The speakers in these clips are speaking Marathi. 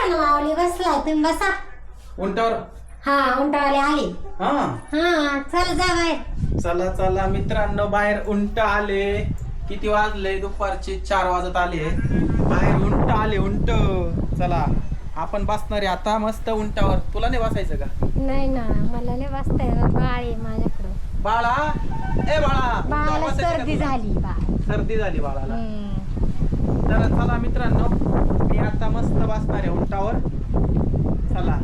बसा ना माऊली, बसलाय तुम्ही बसा. उंटावर. हा उंटावाले आले. हा हा चल जा बाहेर. चला चला मित्रांनो, बाहेर उंट आले. किती वाजले? दुपारचे 4 वाजत आले. बाहेर उंट आले, उंट. चला आपण बसणार आहे आता मस्त उंटावर. तुला नाही बसायचं का? नाही ना, मला नाही बसता येत, बाळ आहे माझ्याकडं. बाळा, ए बाळा, बाळाला बसायचं का सर्दी तुला? झाली बाळ. सर्दी झाली बाळाला. तर चला मित्रांनो, मी आता मस्त बसणार आहे उंटावर. चला,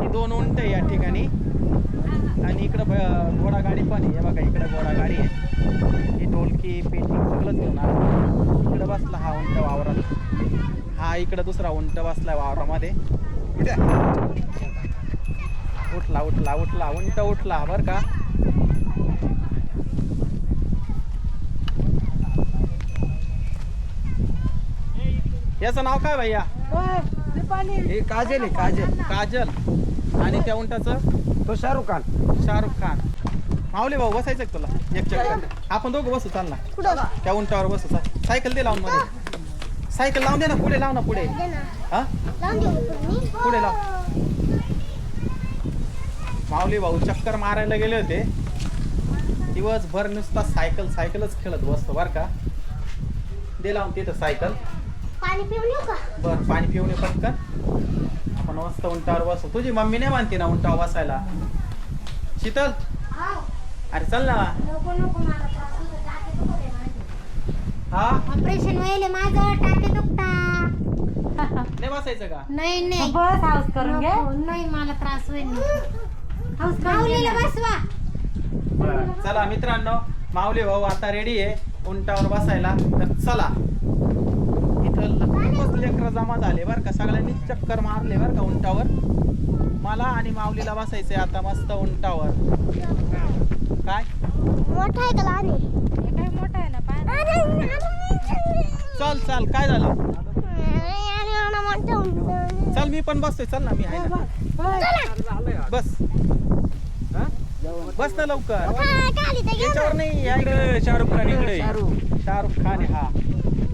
ही 2 उंट आहे या ठिकाणी आणि इकडं घोडा गाडी पण आहे. हे बघा इकडं घोडा गाडी आहे. ही ढोलकी पेटिंग सगळंच घेऊन आलं. इकडं बसला हा उंट वावरात. हा इकडं दुसरा उंट बसलाय वावरामध्ये. उठला उठला उठला उंट उठला बर का. याचं नाव काय भैया? हे काजल आहे, काजल. काजल. आणि त्या उंटाचं? तो शाहरुख खान. शाहरुख खान. माऊली भाऊ बसायचं का तुला? एक चक्कर आपण दोघं बसू, चाल ना. त्या उंटावर बसू. चाल, सायकल दे लावून मध्ये. सायकल लावून दे ना, पुढे लाव ना, पुढे. हा पुढे लाव. माऊली भाऊ चक्कर मारायला गेले होते. दिवसभर नुसता सायकलच खेळत बसतो बर का. दे लावून तिथं सायकल. पाणी पिऊन येऊ का? बर, पाणी पिऊन ये पटकन. आपण मस्त उंटावर बसू. तुझी मम्मी नाही मानते ना उंटावर बसायला? शीतल, अरे चल ना. नको नको, मला त्रास होतो, टाके दुखते माझे. हा ऑपरेशन व्हायले माझं, टाके दुखता. नाही बसायचं का? नाही नाही, बस हाऊस करून घे. नको, नाही मला त्रास होईल. माऊलीला बसवा. बरं, चला मित्रांनो, माऊली भाऊ आता रेडी आहे उंटावर बसायला. तर चला, इथं खूपच लेकरं जमा झाले बरं का. सगळ्यांनी चक्कर मारले बरं का उंटावर. मला आणि माऊलीला बसायचंय आता मस्त उंटावर. काय मोठा आहे का लहान आहे? हे काय मोठा आहे ना पाय. चल चल, काय झालं? चल मी पण बसतोय. चल ना, मी आहे ना. बस. हा? बस ना लवकर. याच्यावर नाही, या इकडे शाहरुख खान. इकडे शाहरुख खान आहे. हा,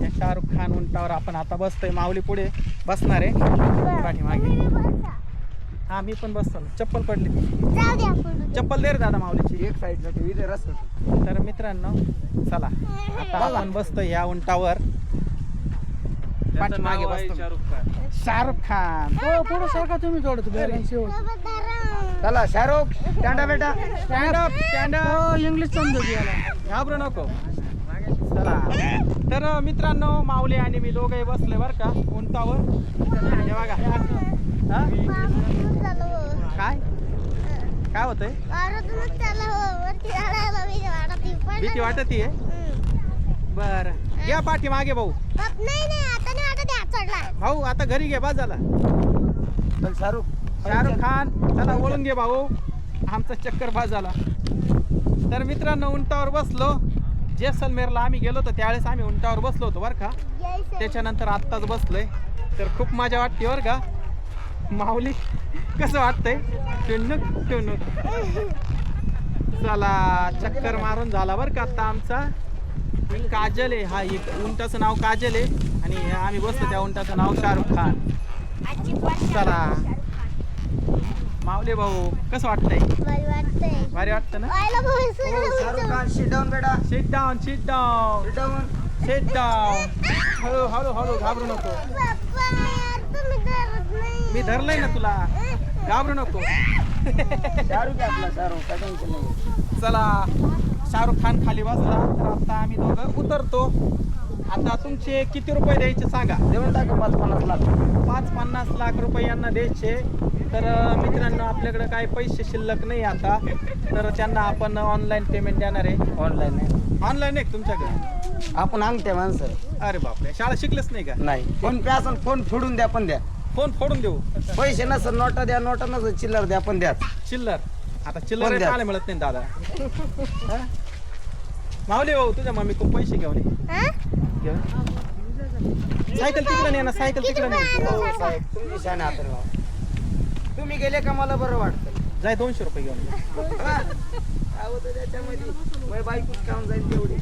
या शाहरुख खान उंटावर आपण आता बसतोय. माऊली पुढे बसणार आहे पाठीमागे. हा मी पण बसतो. चप्पल पडली. चप्पल दे रे दादा माऊलीची. एक साईडला ते विजय रस्ता. तर मित्रांनो चला, आता आपण बसतोय या उंटावर. पाठीमागे बसतो शाहरुख खान. हो पुढे सारखा तुम्ही थोडं बॅलन्स चला शाहरुख, स्टँड बेटा. Stand up, stand up. English समजू याला. घाबरू नको. चला, तर मित्रांनो माऊली आणि मी दोघे बसले बर का उंटावर. हे बघा. हा? काय काय होतंय? भीती वाटतीये? बर, या पाठीमागे भाऊ. भाऊ आता घरी घे, बस झाला. चल शाहरुख. शाहरुख खान, चला वळून घे भाऊ. आमचा चक्कर बाज झाला. तर मित्रांनो उंटावर बसलो. जैसलमेरला आम्ही गेलो होतो त्यावेळेस आम्ही उंटावर बसलो होतो बरं का. त्याच्यानंतर आत्ताच बसलोय. तर खूप मजा वाटते बरं का. माऊली कसं वाटतंय? टुनुक टुनुक. चला, चक्कर मारून झाला बरं का आता आमचा. ही काजल आहे. हा, उंटाचं नाव काजल आहे आणि आम्ही बसलो त्या उंटाचं नाव शाहरुख खान. चला माऊली भाऊ कसं वाटतंय? भारी वाटतं ना? शाहरुख खान सिट डाऊन बेटा. Sit down, sit down, sit down. Sit down. हळू हळू हळू, घाबरू नको. मी धरलंय ना तुला, घाबरू नको. शाहरुख आहे आपला शाहरुख, काय टेन्शन नाही. चला, शाहरुख खान खाली बसला. तर आता आम्ही दोघं उतरतो. आता तुमचे किती रुपये द्यायचे सांगा. देऊन टाका 5-50 लाख. 5-50 लाख रुपये यांना द्यायचे. तर मित्रांनो आपल्याकडे काही पैसे शिल्लक नाही आता. तर त्यांना आपण ऑनलाईन पेमेंट देणार आहे. ऑनलाईन आहे. ऑनलाईन आहे का तुमच्याकडे? आपण अंगठ्या माणसं. अरे बापरे, शाळा शिकलेच नाही का? नाही. फोन पे असेल फोन फोडून द्या, पण द्या. फोन फोडून देऊ. पैसे नसेल नोटा द्या, नोटा नसेल चिल्लर द्या, पण द्या. चिल्लर आता चिल्लर कोण द्या? खायला मिळत नाही दादा. हा? माऊली भाऊ तुझ्या मम्मी खूप पैसे घेऊन ये. घेऊन. सायकल तिकडे नाही ना, सायकल तिकडे नाही. हो साहेब, तुमची शान हात राहा. तुम्ही गेले का मला बरं वाटतं. जाय 200 रुपये घेऊन ये. हा? काय होतं त्याच्यामध्ये? बायकोच काम जाईल तेवढी.